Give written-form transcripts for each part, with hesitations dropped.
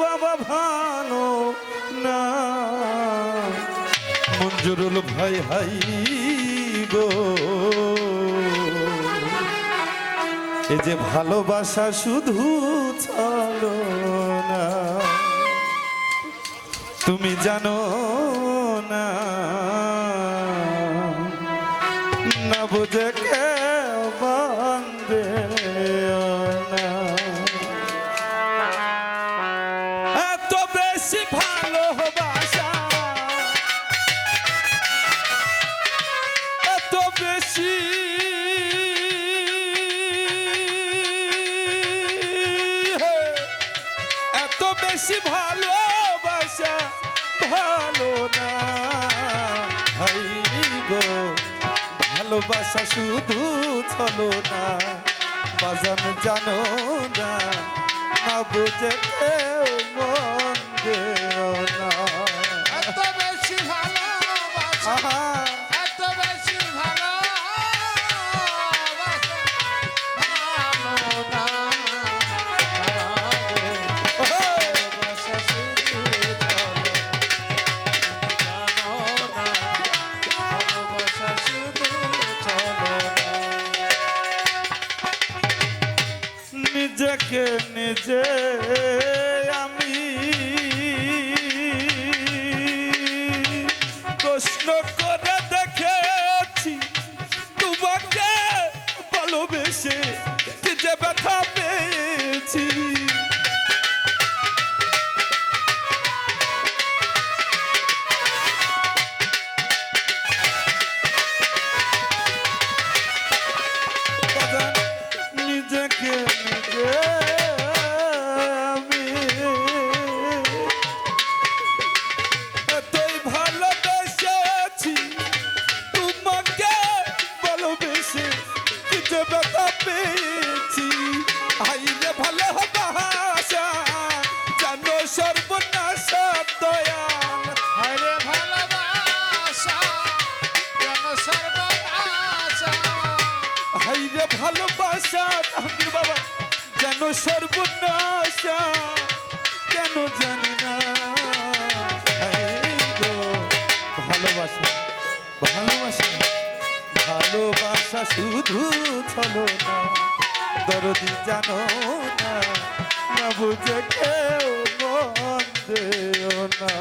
বাবা ভালো না। মঞ্জুরুল ভাই হাই গো, এই যে ভালোবাসা শুধু চলো না, তুমি জানো না, না বুঝে কেউ বান্ধে না। এত বেশি ভালোবাসা, এত বেশি এত বেশি ভালোবাসা ভালো না ভাই গো, ভালোবাসা শুধু চলো না, বাজান জানো না, না বুঝে কেউ মন দিও না। এত বেশি ভালোবাসা, এত বেশি ভালোবাসা ভালো না। ভালোবাসা শুধু চলো, জানো না, ভালোবাসা শুধু চলো না। নিজেকে নিজে আমি প্রশ্ন করে দেখেছি, তোমাকে ভালোবেসে যে ব্যথা পেয়েছি। নিজেকে নিজে আমি এতই ভালোবেসেছি, তোমাকে ভালোবেসে যে ব্যথা পেয়েছি। আইলে ভালোবাসা জানো সর্বনাশ দয়াল, আরে ভালোবাসা কেন সর্বনাশা। হাইরে ভালোবাসা জাহাঙ্গীর বাবা যেন সর্বনাশ, কেন জানি না। হায় গো, ভালোবাসা ভালোবাসা ভালোবাসা শুধু চলো না, দরদি জানো না, না বুঝে কেউ মন দিও না।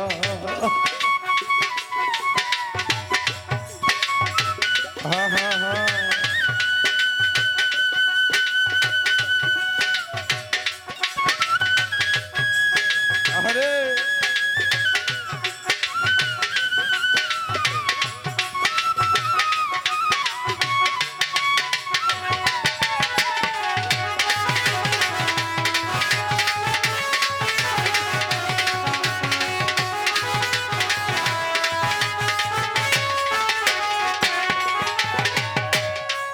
হা হা হা আরে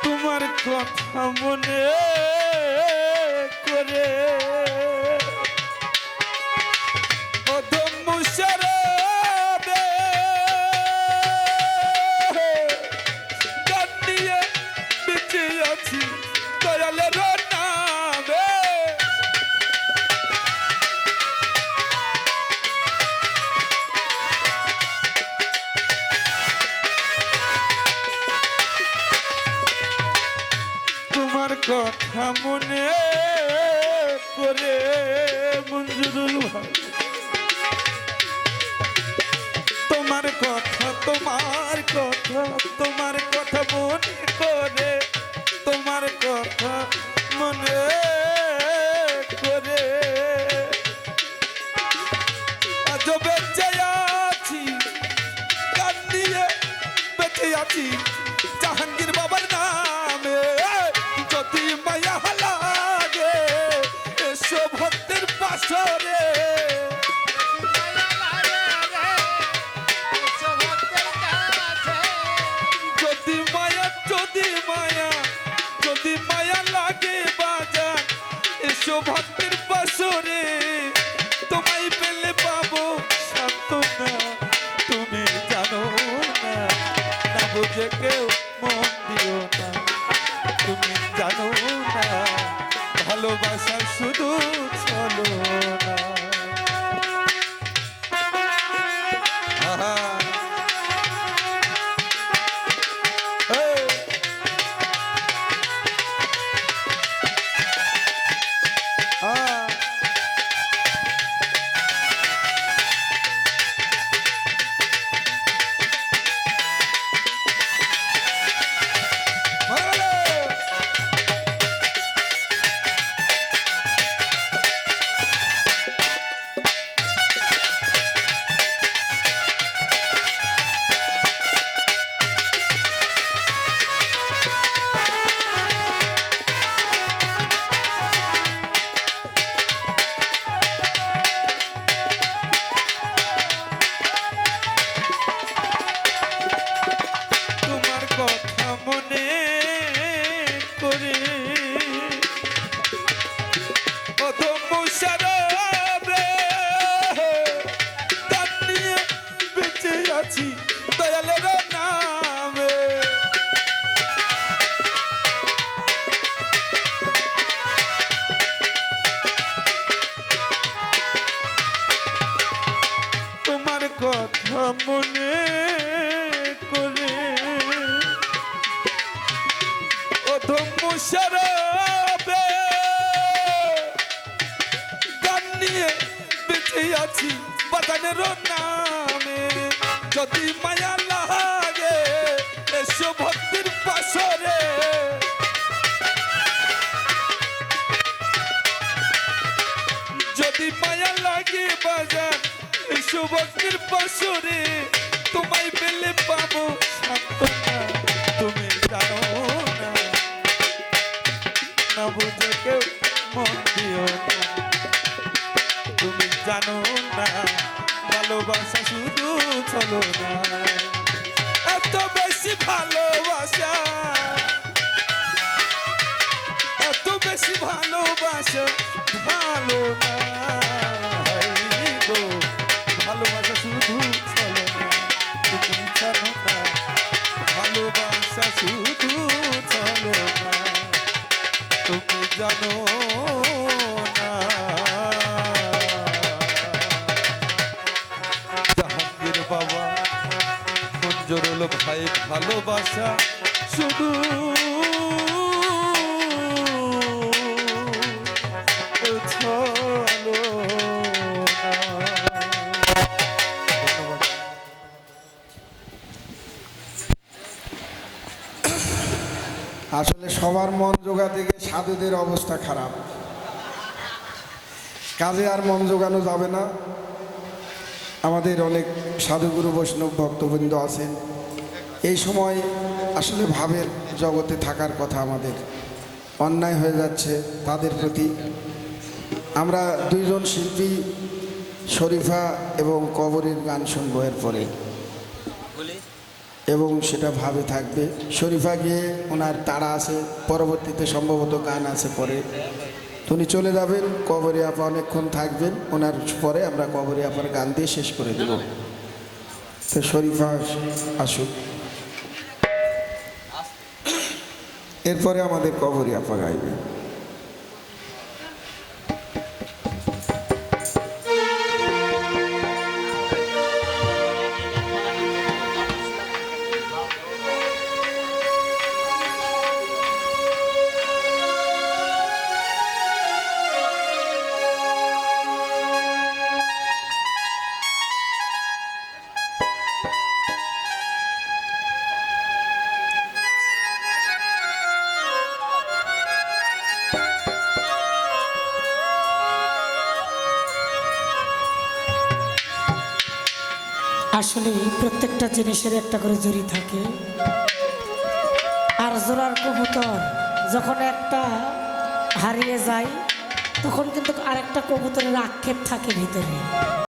তোমার কথা মনে করে অদম মুশারফে গান নিয়ে বেঁচে আছি দয়ালের নামে। তোমার কথা মনে করে মঞ্জুরুল ভাই, তোমার কথা তোমার কথা তোমার কথা মনে করে, তোমার কথা মনে করে আজ বেঁচে আছি, গান নিয়ে বেঁচে আছি জাহাঙ্গীর বাবার নামে। যদি মায়া লাগে এসো ভক্তের পাশরে, যদি মায়া যদি মায়া যদি মায়া লাগে বাজার এসো ভক্তের পাশরে, তোমায় পেলে পাবো সান্ত্বনা, তুমি জানো না, না বুঝে কেউ মন দিও না, তুমি জানো না, ভালোবাসা শুধু চলো না। আছি দয়ালের নামে। তোমার কথা মনে করে অধম মুশারফে গান নিয়ে বেঁচে আছি বাজানের নামে। যদি মায়া লাগে এসো ভক্তির পাশরে, যদি মায়া লাগে বাজার এসো ভক্তির পাশরে, তোমায় পেলে পাবো সান্ত্বনা। তুমি জানো না, না বুঝে কেউ মন দিও না। তুমি জানো না ভালোবাসা শুধু চলো না, এত বেশি ভালোবাসা, এত বেশি ভালোবাসা ভালো না গো। ভালোবাসা শুধু চলো না, তুমি জানো না ভালোবাসা শুধু চলো না, তুমি জানো না। জাহাঙ্গীর বাবা মঞ্জুরুল ভাই ভালোবাসা শুধু চলো না। আসলে সবার মন জোগাতে গিয়ে সাধুদের অবস্থা খারাপ, কাজে আর মন জোগানো যাবে না। আমাদের অনেক সাধুগুরু বৈষ্ণব ভক্তবৃন্দ আছেন, এই সময় আসলে ভাবের জগতে থাকার কথা, আমাদের অন্যায় হয়ে যাচ্ছে তাদের প্রতি। আমরা দুইজন শিল্পী শরীফা এবং কবরের গান শুনবো এরপরে, এবং সেটা ভাবে থাকবে। শরীফা গিয়ে ওনার তাড়া আছে, পরবর্তীতে সম্ভবত গান আছে পরে, উনি চলে যাবেন। কবরী আপা অনেকক্ষণ থাকবেন, ওনার পরে আমরা কবরী আপার গান দিয়ে শেষ করে দেব। তো শরীফা আসুক, এরপরে আমাদের কবরী আপা গাইবে। আসলে প্রত্যেকটা জিনিসের একটা করে জুড়ি থাকে, আর জোড়ার কবুতর যখন একটা হারিয়ে যায় তখন কিন্তু আরেকটা কবুতরের আক্ষেপ থাকে ভিতরে।